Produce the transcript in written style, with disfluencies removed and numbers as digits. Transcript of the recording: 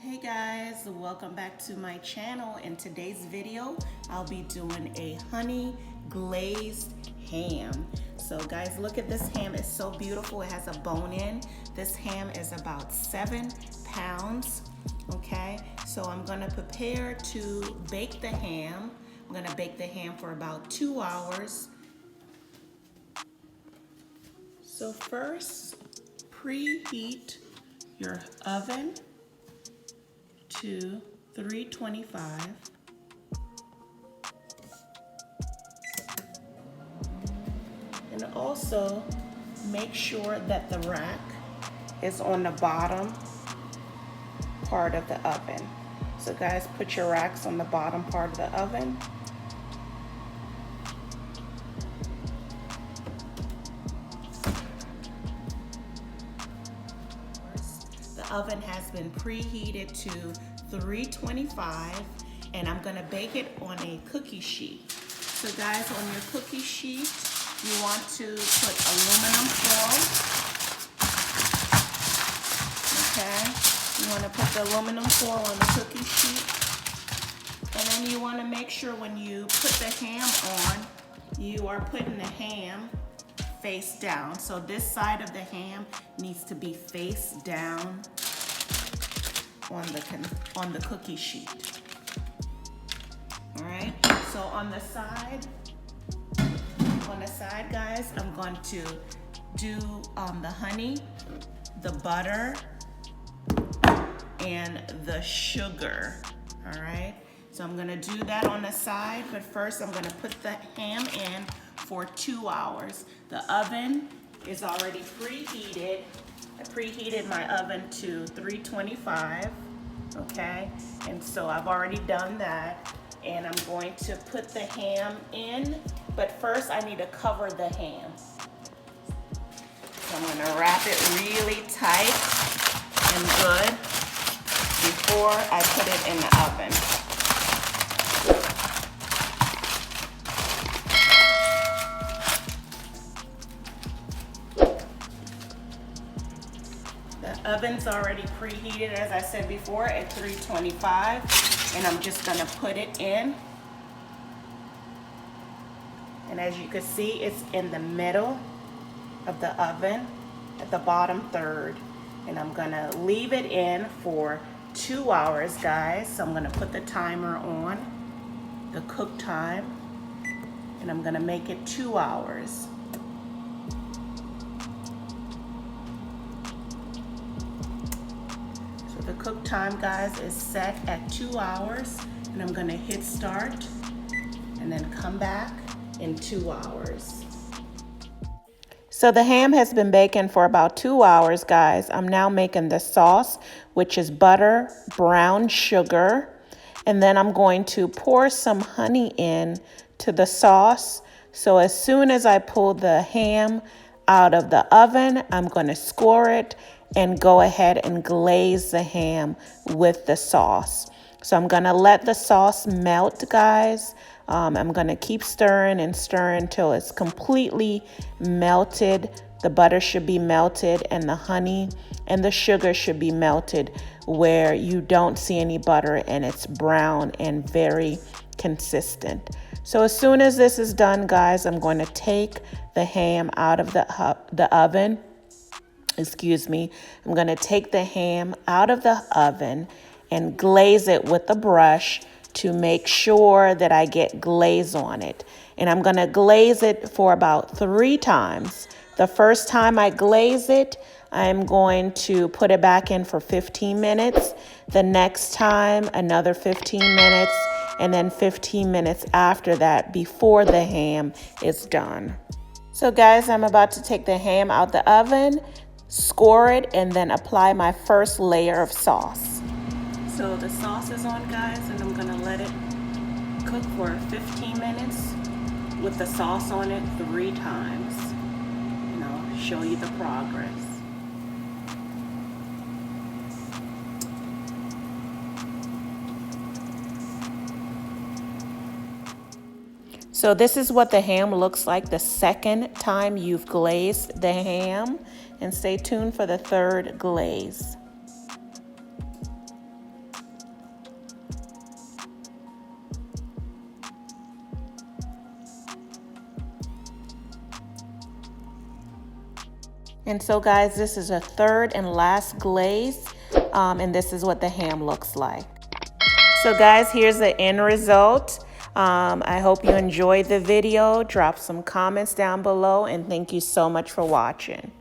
Hey guys, welcome back to my channel. In today's video, I'll be doing a honey glazed ham. So guys, look at this ham. It's so beautiful. It has a bone in. This ham is about 7 pounds. Okay, so I'm gonna prepare to bake the ham. I'm gonna bake the ham for about 2 hours. So first, preheat your oven to 325. And also make sure that the rack is on the bottom part of the oven. So guys, put your racks on the bottom part of the oven. The oven has been preheated to 325 and I'm gonna bake it on a cookie sheet. So guys, on your cookie sheet, you want to put aluminum foil. Okay, you wanna put the aluminum foil on the cookie sheet. And then you wanna make sure when you put the ham on, you are putting the ham face down. So this side of the ham needs to be face down on the cookie sheet. All right, so on the side guys, I'm going to do the honey, the butter, and the sugar. All right, so I'm gonna do that on the side, but first I'm gonna put the ham in for 2 hours. The oven is already preheated. I preheated my oven to 325, okay? And so I've already done that. And I'm going to put the ham in, but first I need to cover the ham. So I'm gonna wrap it really tight and good before I put it in the oven. The oven's already preheated, as I said before, at 325, and I'm just gonna put it in. And as you can see, it's in the middle of the oven at the bottom third. And I'm gonna leave it in for 2 hours, guys. So I'm gonna put the timer on, the cook time, and I'm gonna make it 2 hours. The cook time, guys, is set at 2 hours, and I'm gonna hit start and then come back in 2 hours. So the ham has been baking for about 2 hours, guys. I'm now making the sauce, which is butter, brown sugar, and then I'm going to pour some honey in to the sauce. So as soon as I pull the ham out of the oven, I'm gonna score it and go ahead and glaze the ham with the sauce. So I'm gonna let the sauce melt, guys. I'm gonna keep stirring and stirring until it's completely melted. The butter should be melted and the honey and the sugar should be melted where you don't see any butter and it's brown and very consistent. So as soon as this is done, guys, I'm going to take the ham out of the oven. I'm going to take the ham out of the oven and glaze it with a brush to make sure that I get glaze on it. And I'm going to glaze it for about 3 times. The first time I glaze it, I'm going to put it back in for 15 minutes. The next time, another 15 minutes, and then 15 minutes after that before the ham is done. So guys, I'm about to take the ham out the oven, score it, and then apply my first layer of sauce. So the sauce is on, guys, and I'm gonna let it cook for 15 minutes with the sauce on it 3 times. And I'll show you the progress. So this is what the ham looks like the second time you've glazed the ham, and stay tuned for the third glaze. And so guys, this is a third and last glaze, and this is what the ham looks like. So guys, here's the end result. I hope you enjoyed the video. Drop some comments down below, and thank you so much for watching.